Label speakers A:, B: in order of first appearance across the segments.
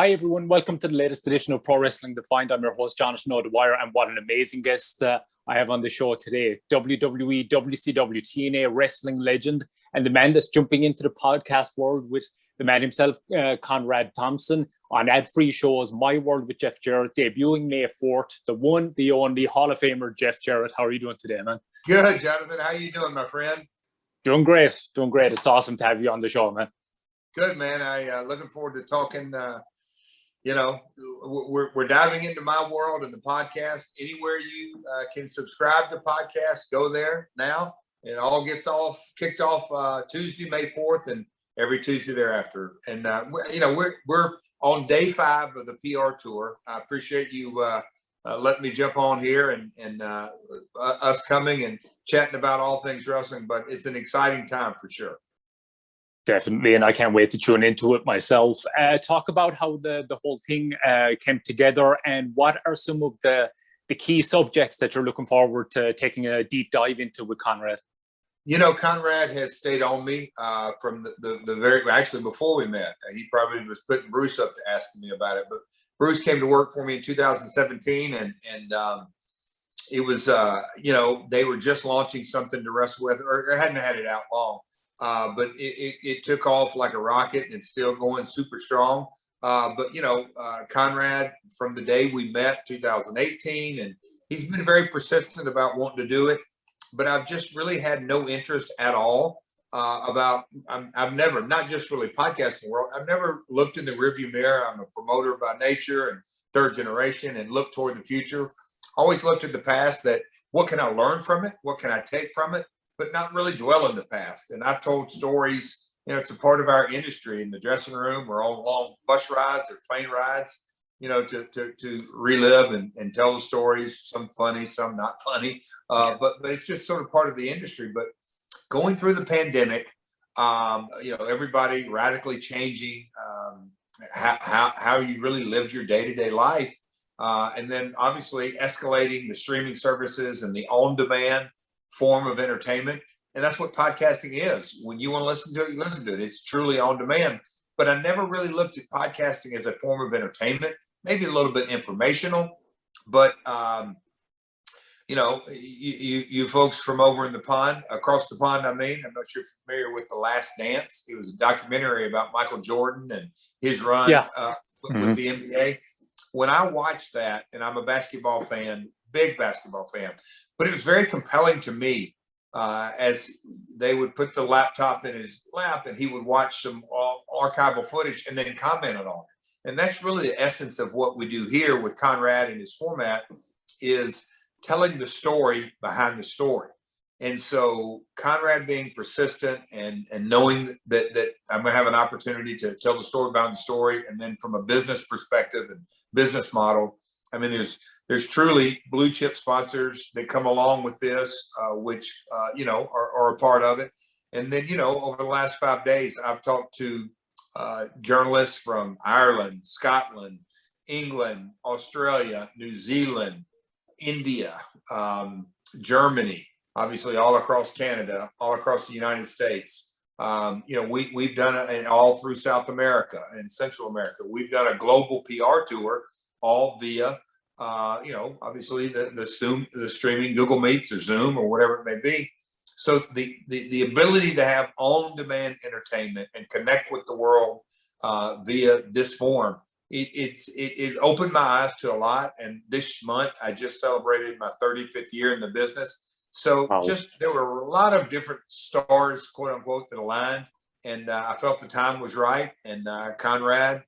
A: Hi, everyone. Welcome to the latest edition of Pro Wrestling Defined. I'm your host, Jonathan O'Dwyer, and what an amazing guest I have on the show today. WWE, WCW, TNA wrestling legend, and the man that's jumping into the podcast world with the man himself, Conrad Thompson, on ad-free shows, My World with Jeff Jarrett, debuting May 4th. The one, the only Hall of Famer, Jeff Jarrett. How are you doing today, man?
B: Good, Jonathan. How you doing, my friend?
A: Doing great. Doing great. It's awesome to have you on the show, man.
B: Good, man. I looking forward to talking. We're diving into my world and the podcast. Anywhere you can subscribe to podcasts, go there now. It all gets kicked off Tuesday, May 4th, and every Tuesday thereafter. And we're on day 5 of the PR tour. I appreciate you letting me jump on here and us coming and chatting about all things wrestling. But it's an exciting time for sure.
A: Definitely, and I can't wait to tune into it myself. Talk about how the whole thing came together, and what are some of the key subjects that you're looking forward to taking a deep dive into with Conrad?
B: You know, Conrad has stayed on me from the very, actually before we met. He probably was putting Bruce up to asking me about it, but Bruce came to work for me in 2017, and it was, they were just launching something to wrestle with, or hadn't had it out long. But it took off like a rocket, and it's still going super strong. Conrad, from the day we met, 2018, and he's been very persistent about wanting to do it. But I've just really had no interest at all I've never, not just really podcasting world, I've never looked in the rearview mirror. I'm a promoter by nature and third generation, and look toward the future. Always looked at the past, that what can I learn from it? What can I take from it? But not really dwell in the past. And I've told stories, it's a part of our industry in the dressing room or on long bus rides or plane rides, to relive and tell the stories, some funny, some not funny. But it's just sort of part of the industry. But going through the pandemic, everybody radically changing how you really lived your day-to-day life. And then obviously escalating the streaming services and the on-demand form of entertainment. And that's what podcasting is. When you want to listen to it, you listen to it. It's truly on demand. But I never really looked at podcasting as a form of entertainment, maybe a little bit informational. But, you folks from over in the pond, across the pond, I'm not sure if you're familiar with The Last Dance. It was a documentary about Michael Jordan and his run with the NBA. When I watched that, and I'm a basketball fan, big basketball fan, but it was very compelling to me as they would put the laptop in his lap and he would watch some archival footage and then comment on it. And that's really the essence of what we do here with Conrad and his format, is telling the story behind the story. And so Conrad being persistent and knowing that I'm going to have an opportunity to tell the story behind the story. And then from a business perspective and business model, there's truly blue chip sponsors that come along with this, which, are a part of it. And then, over the last 5 days, I've talked to journalists from Ireland, Scotland, England, Australia, New Zealand, India, Germany, obviously all across Canada, all across the United States. We've done it all through South America and Central America. We've done a global PR tour, all via obviously the streaming Google Meets or Zoom or whatever it may be. So the ability to have on-demand entertainment and connect with the world via this form, it opened my eyes to a lot. And this month I just celebrated my 35th year in the business. So there were a lot of different stars, quote unquote, that aligned, and I felt the time was right. And Conrad,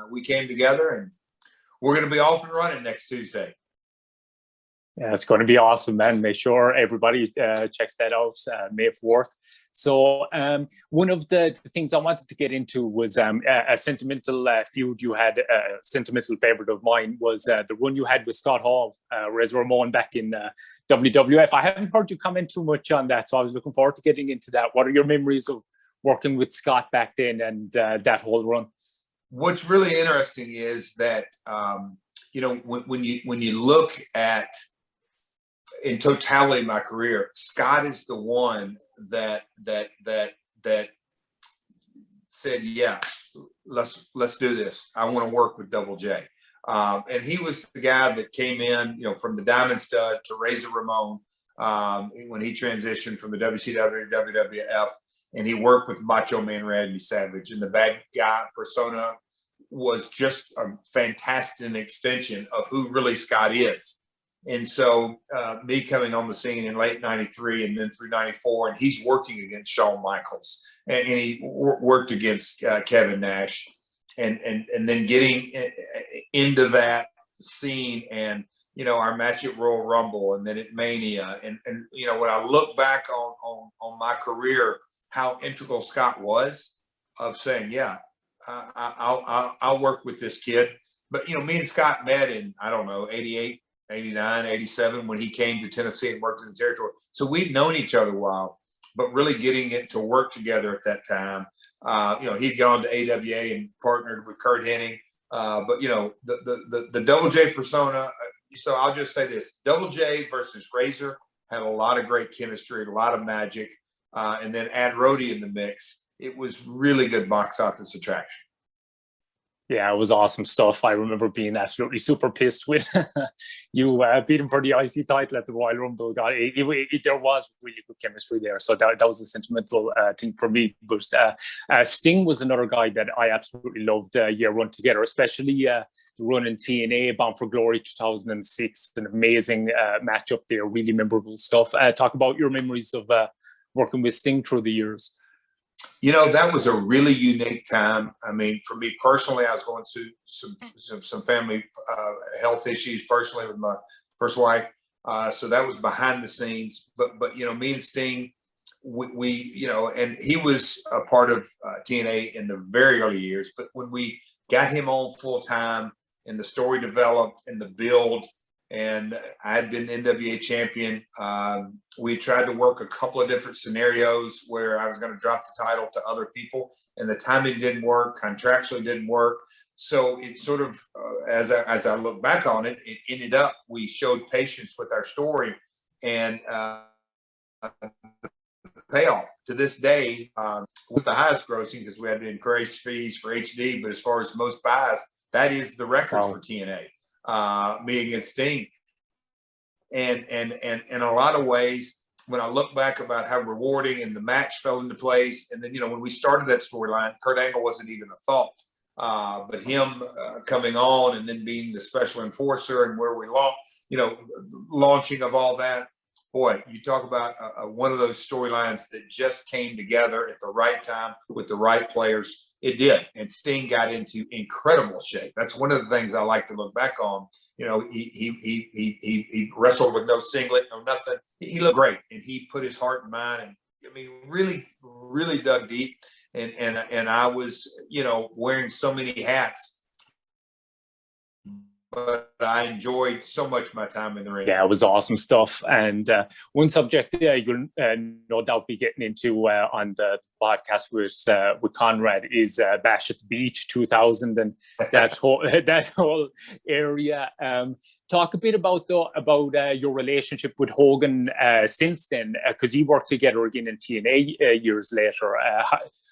B: we came together, and we're going to be off and running next Tuesday.
A: Yeah, it's going to be awesome, man. Make sure everybody checks that out, May 4th. So one of the things I wanted to get into was a sentimental feud you had. A sentimental favorite of mine was the run you had with Scott Hall, Razor Ramon, back in WWF. I haven't heard you comment too much on that, so I was looking forward to getting into that. What are your memories of working with Scott back then and that whole run?
B: What's really interesting is that when you look at in totality my career, Scott is the one that said, yeah, let's do this. I want to work with Double J. And he was the guy that came in, you know, from the Diamond Stud to Razor Ramon when he transitioned from the WCW to WWF, and he worked with Macho Man Randy Savage, and the bad guy persona was just a fantastic extension of who really Scott is. And so me coming on the scene in late 93 and then through 94, and he's working against Shawn Michaels, and he worked against Kevin Nash, and then getting into that scene, and, you know, our match at Royal Rumble, and then at Mania. And you know, when I look back on my career, how integral Scott was of saying, yeah, I'll work with this kid. But, you know, me and Scott met in, I don't know, 88, 89, 87, when he came to Tennessee and worked in the territory. So we'd known each other a while, but really getting it to work together at that time. You know, he'd gone to AWA and partnered with Kurt Hennig. But, you know, the Double J persona. So I'll just say this: Double J versus Razor had a lot of great chemistry, a lot of magic. And then add Rhodey in the mix. It was really good box office attraction.
A: Yeah, it was awesome stuff. I remember being absolutely super pissed with you beat him for the IC title at the Royal Rumble. God, there was really good chemistry there. So that was a sentimental thing for me. But Sting was another guy that I absolutely loved year run together, especially the run in TNA, Bound for Glory 2006. An amazing matchup there, really memorable stuff. Talk about your memories of working with Sting through the years.
B: You know, that was a really unique time. I mean, for me personally, I was going through some family health issues personally with my first wife. So that was behind the scenes. But you know, me and Sting, we you know, and he was a part of TNA in the very early years. But when we got him on full time and the story developed and the build, and I had been the NWA champion. We tried to work a couple of different scenarios where I was going to drop the title to other people, and the timing didn't work, contractually didn't work. So it sort of, as I look back on it, it ended up, we showed patience with our story, and the payoff to this day with the highest grossing, because we had to increase fees for HD, but as far as most buys, that is the record for TNA. Me against Sting, and in a lot of ways, when I look back about how rewarding and the match fell into place, and then, you know, when we started that storyline, Kurt Angle wasn't even a thought, but him coming on and then being the special enforcer, and where we launching of all that, boy, you talk about one of those storylines that just came together at the right time with the right players. It did, and Sting got into incredible shape. That's one of the things I like to look back on. You know, he wrestled with no singlet, no nothing. He looked great, and he put his heart and mind, and I mean, really dug deep. And I was, you know, wearing so many hats, but I enjoyed so much my time in the ring.
A: Yeah, it was awesome stuff. And one subject you'll no doubt be getting into on the podcast with Conrad is Bash at the Beach 2000 and that whole area. Talk a bit about your relationship with Hogan since then, because you worked together again in TNA years later.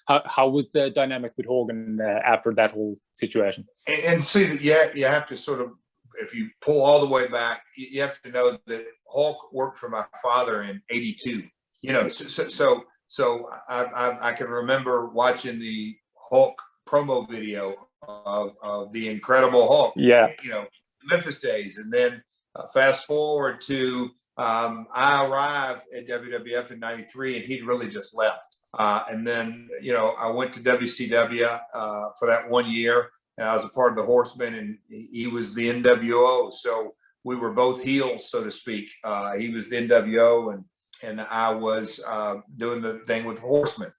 A: How was the dynamic with Hogan after that whole situation?
B: And see that you have to sort of, if you pull all the way back, you have to know that Hulk worked for my father in '82. You know, so I can remember watching the Hulk promo video of the Incredible Hulk.
A: Yeah,
B: you know, Memphis days, and then fast forward to I arrived at WWF in '93, and he'd really just left. And then, you know, I went to WCW for that 1 year, and I was a part of the Horsemen, and he was the NWO. So we were both heels, so to speak. He was the NWO, and I was doing the thing with Horsemen.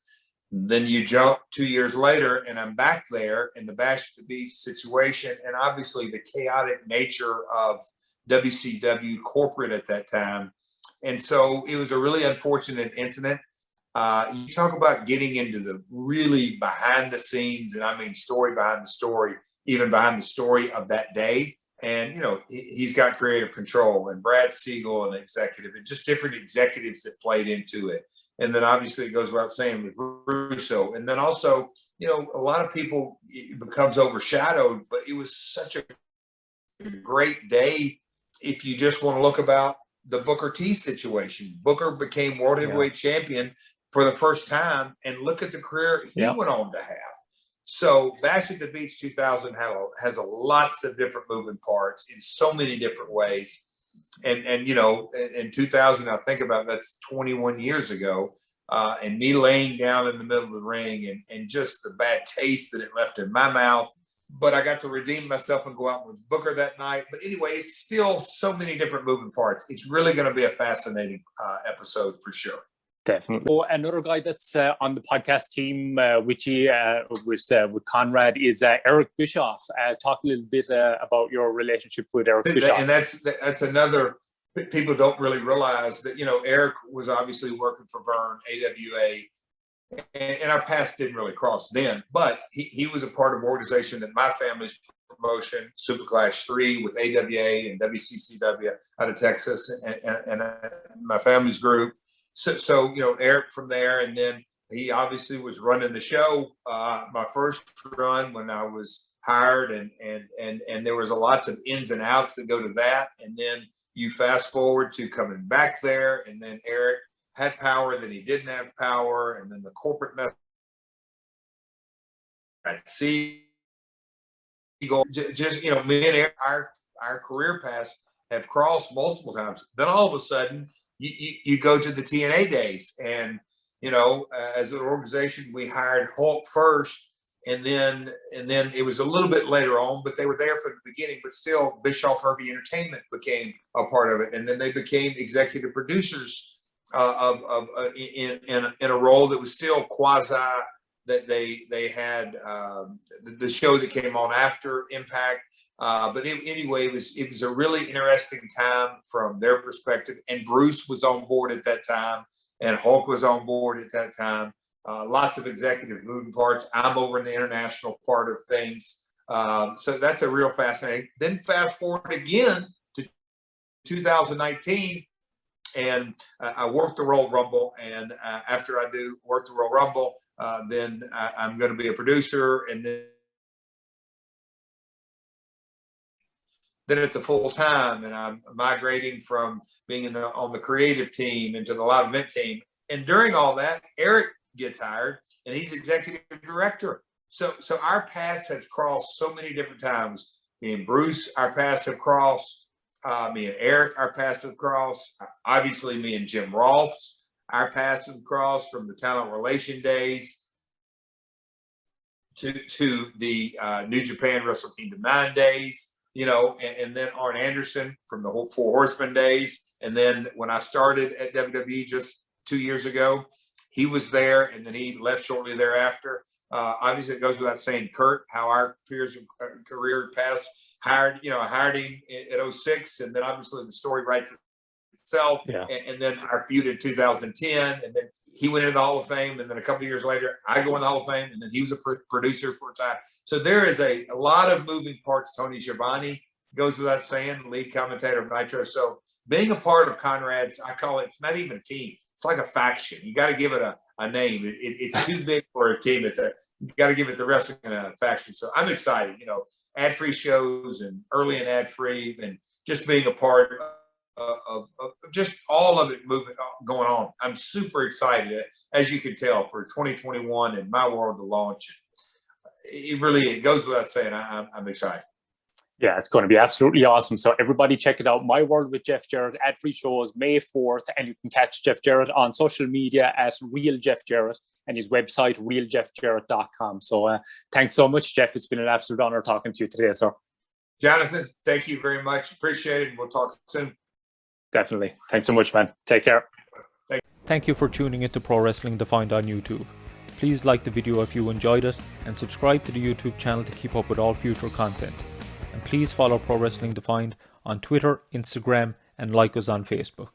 B: Then you jump 2 years later, and I'm back there in the Bash at the Beach situation, and obviously the chaotic nature of WCW corporate at that time. And so it was a really unfortunate incident. You talk about getting into the really behind the scenes, and I mean story behind the story, even behind the story of that day. And, you know, he's got creative control, and Brad Siegel, an executive, and just different executives that played into it. And then obviously it goes without saying with Russo. And then also, a lot of people, it becomes overshadowed, but it was such a great day if you just want to look about the Booker T situation. Booker became world heavyweight champion for the first time, and look at the career he went on to have. So Bash at the Beach 2000 has lots of different moving parts in so many different ways. And in 2000, I think about that's 21 years ago, and me laying down in the middle of the ring and just the bad taste that it left in my mouth. But I got to redeem myself and go out with Booker that night. But anyway, it's still so many different moving parts. It's really going to be a fascinating episode for sure.
A: Definitely. Oh, another guy that's on the podcast team with you, with Conrad, is Eric Bischoff. Talk a little bit about your relationship with Eric Bischoff.
B: And that's another, people don't really realize that, Eric was obviously working for Vern, AWA, and our paths didn't really cross then, but he was a part of an organization that my family's promotion, Super Clash 3 with AWA and WCCW out of Texas, and my family's group. So Eric from there, and then he obviously was running the show. My first run when I was hired, and there was lots of ins and outs that go to that. And then you fast forward to coming back there, and then Eric had power, then he didn't have power, and then the corporate method at sea. Just me and Eric, our career paths have crossed multiple times. Then all of a sudden, you go to the TNA days, and as an organization, we hired Hulk first, and then it was a little bit later on, but they were there from the beginning. But still, Bischoff Hervey Entertainment became a part of it, and then they became executive producers in a role that was still quasi. That they had the show that came on after Impact. But anyway, it was a really interesting time from their perspective. And Bruce was on board at that time, and Hulk was on board at that time. Lots of executive moving parts. I'm over in the international part of things. So that's a real fascinating. Then fast forward again to 2019, and I worked the Royal Rumble. And after I work the Royal Rumble, then I'm going to be a producer, and then it's a full time, and I'm migrating from being on the creative team into the live event team. And during all that, Eric gets hired, and he's executive director. So our paths have crossed so many different times. Me and Bruce, our paths have crossed. Me and Eric, our paths have crossed. Obviously, me and Jim Rolfs, our paths have crossed from the talent relation days to the New Japan Wrestle Kingdom 9 days. And then Arn Anderson from the Four Horsemen days. And then when I started at WWE just 2 years ago, he was there, and then he left shortly thereafter. Obviously, it goes without saying, Kurt, how our peers career paths hired him at 06. And then obviously the story writes itself. Yeah. And then our feud in 2010. And then he went into the Hall of Fame. And then a couple of years later, I go in the Hall of Fame. And then he was a producer for a time. So there is a lot of moving parts. Tony Schiavone goes without saying, lead commentator of Nitro. So being a part of Conrad's, I call it's not even a team. It's like a faction. You got to give it a name. It's too big for a team. You got to give it the wrestling faction. So I'm excited, ad-free shows and early and ad-free, and just being a part of just all of it going on. I'm super excited, as you can tell, for 2021 and my world to launch. It goes without saying, I'm excited.
A: Yeah, it's going to be absolutely awesome. So everybody check it out. My World with Jeff Jarrett, ad-free shows May 4th. And you can catch Jeff Jarrett on social media at Real Jeff Jarrett, and his website, realjeffjarrett.com. So thanks so much, Jeff. It's been an absolute honor talking to you today, sir.
B: Jonathan, thank you very much. Appreciate it. We'll talk soon.
A: Definitely. Thanks so much, man. Take care.
C: Thank you for tuning into Pro Wrestling Defined on YouTube. Please like the video if you enjoyed it, and subscribe to the YouTube channel to keep up with all future content. And please follow Pro Wrestling Defined on Twitter, Instagram, and like us on Facebook.